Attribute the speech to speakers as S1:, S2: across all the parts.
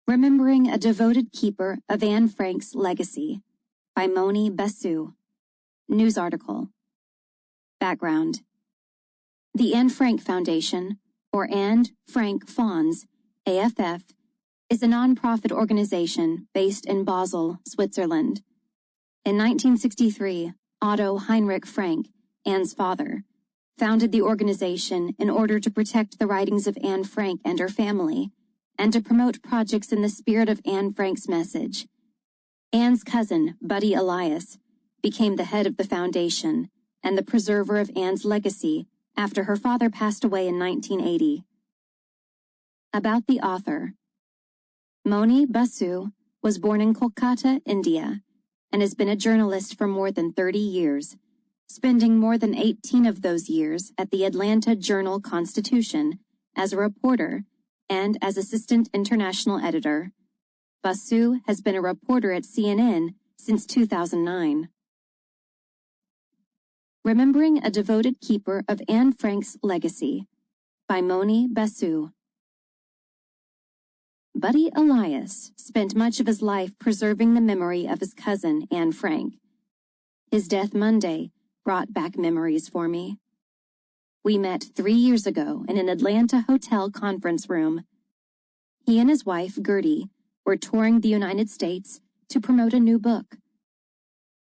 S1: Remembering a Devoted Keeper of Anne Frank's Legacy by Moni Basu. News article. Background. The Anne Frank Foundation, or Anne Frank Fonds, AFF, is a non-profit organization based in Basel, Switzerland. In 1963, Otto Heinrich Frank, Anne's father, founded the organization in order to protect the writings of Anne Frank and her family, and to promote projects in the spirit of Anne Frank's message. Anne's cousin, Buddy Elias, became the head of the foundation and the preserver of Anne's legacy after her father passed away in 1980. About the author. Moni Basu was born in Kolkata, India, and has been a journalist for more than 30 years, spending more than 18 of those years at the Atlanta Journal-Constitution as a reporter and as assistant international editor. Basu has been a reporter at CNN since 2009. Remembering a Devoted Keeper of Anne Frank's Legacy by Moni Basu. Buddy Elias spent much of his life preserving the memory of his cousin, Anne Frank. His death Monday brought back memories for me. We met 3 years ago in an Atlanta hotel conference room. He and his wife, Gertie, were touring the United States to promote a new book.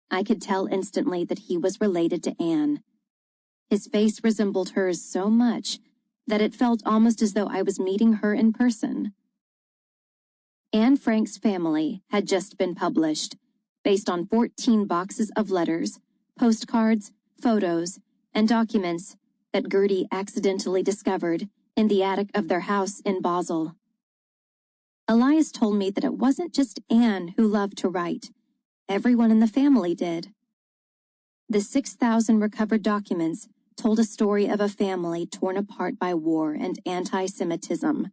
S1: I could tell instantly that he was related to Anne. His face resembled hers so much that it felt almost as though I was meeting her in person. Anne Frank's Family had just been published, based on 14 boxes of letters, postcards, photos, and documents that Gertie accidentally discovered in the attic of their house in Basel. Elias told me that it wasn't just Anne who loved to write. Everyone in the family did. The 6,000 recovered documents told a story of a family torn apart by war and anti-Semitism.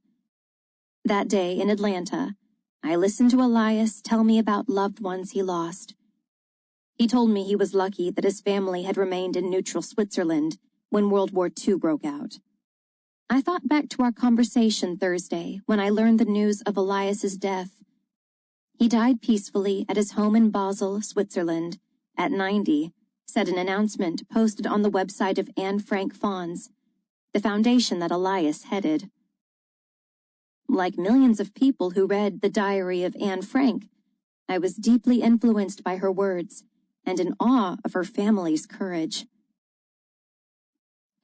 S1: That day in Atlanta, I listened to Elias tell me about loved ones he lost. He told me he was lucky that his family had remained in neutral Switzerland when World War II broke out. I thought back to our conversation Thursday when I learned the news of Elias's death. He died peacefully at his home in Basel, Switzerland, at 90, said an announcement posted on the website of Anne Frank Fonds, the foundation that Elias headed. Like millions of people who read The Diary of Anne Frank, I was deeply influenced by her words and in awe of her family's courage.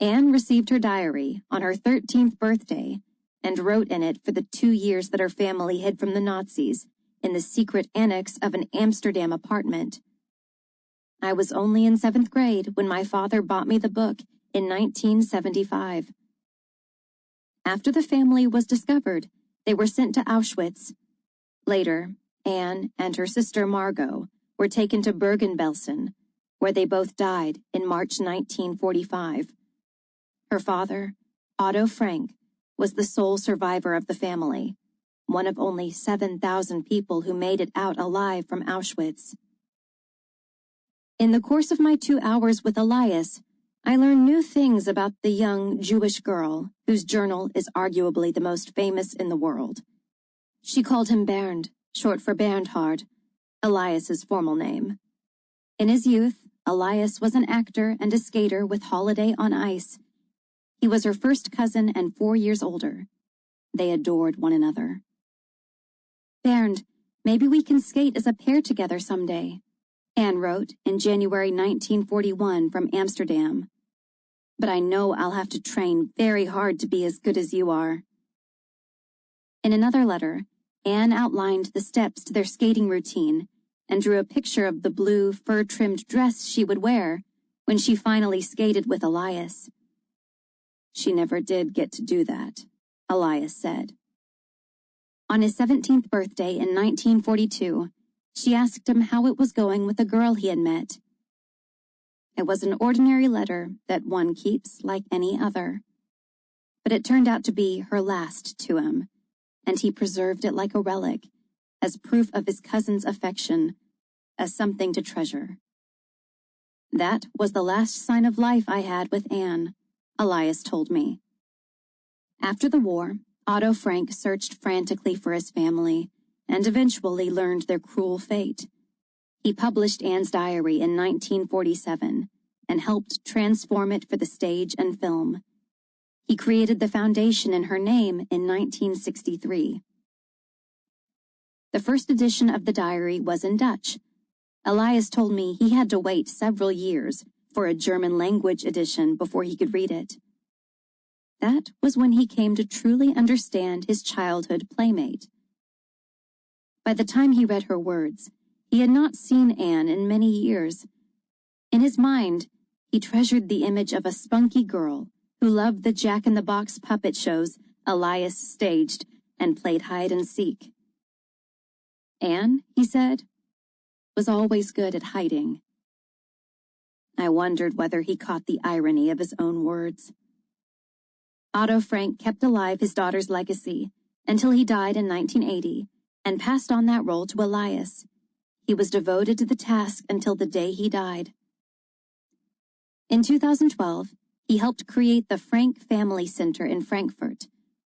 S1: Anne received her diary on her 13th birthday and wrote in it for the 2 years that her family hid from the Nazis in the secret annex of an Amsterdam apartment. I was only in 7th grade when my father bought me the book in 1975. After the family was discovered, they were sent to Auschwitz. Later, Anne and her sister Margot were taken to Bergen-Belsen, where they both died in March 1945. Her father, Otto Frank, was the sole survivor of the family, one of only 7,000 people who made it out alive from Auschwitz. In the course of my 2 hours with Elias, I learned new things about the young Jewish girl whose journal is arguably the most famous in the world. She called him Bernd, short for Bernhard, Elias's formal name. In his youth, Elias was an actor and a skater with Holiday on Ice. He was her first cousin and 4 years older. They adored one another. Bernd, maybe we can skate as a pair together someday, Anne wrote in January 1941 from Amsterdam. But I know I'll have to train very hard to be as good as you are. In another letter, Anne outlined the steps to their skating routine and drew a picture of the blue fur-trimmed dress she would wear when she finally skated with Elias. She never did get to do that, Elias said. On his 17th birthday in 1942, she asked him how it was going with a girl he had met. It was an ordinary letter that one keeps like any other. But it turned out to be her last to him, and he preserved it like a relic, as proof of his cousin's affection, as something to treasure. That was the last sign of life I had with Anne, Elias told me. After the war, Otto Frank searched frantically for his family and eventually learned their cruel fate. He published Anne's diary in 1947 and helped transform it for the stage and film. He created the foundation in her name in 1963. The first edition of the diary was in Dutch. Elias told me he had to wait several years for a German-language edition before he could read it. That was when he came to truly understand his childhood playmate. By the time he read her words, he had not seen Anne in many years. In his mind, he treasured the image of a spunky girl who loved the Jack-in-the-Box puppet shows Elias staged and played hide-and-seek. Anne, he said, was always good at hiding. I wondered whether he caught the irony of his own words. Otto Frank kept alive his daughter's legacy until he died in 1980 and passed on that role to Elias. He was devoted to the task until the day he died. In 2012, he helped create the Frank Family Center in Frankfurt,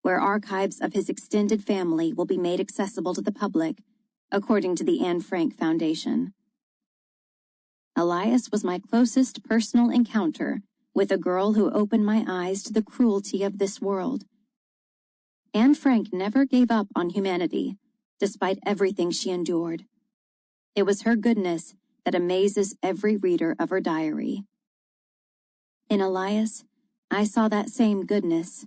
S1: where archives of his extended family will be made accessible to the public, according to the Anne Frank Foundation. Elias was my closest personal encounter with a girl who opened my eyes to the cruelty of this world. Anne Frank never gave up on humanity, despite everything she endured. It was her goodness that amazes every reader of her diary. In Elias, I saw that same goodness.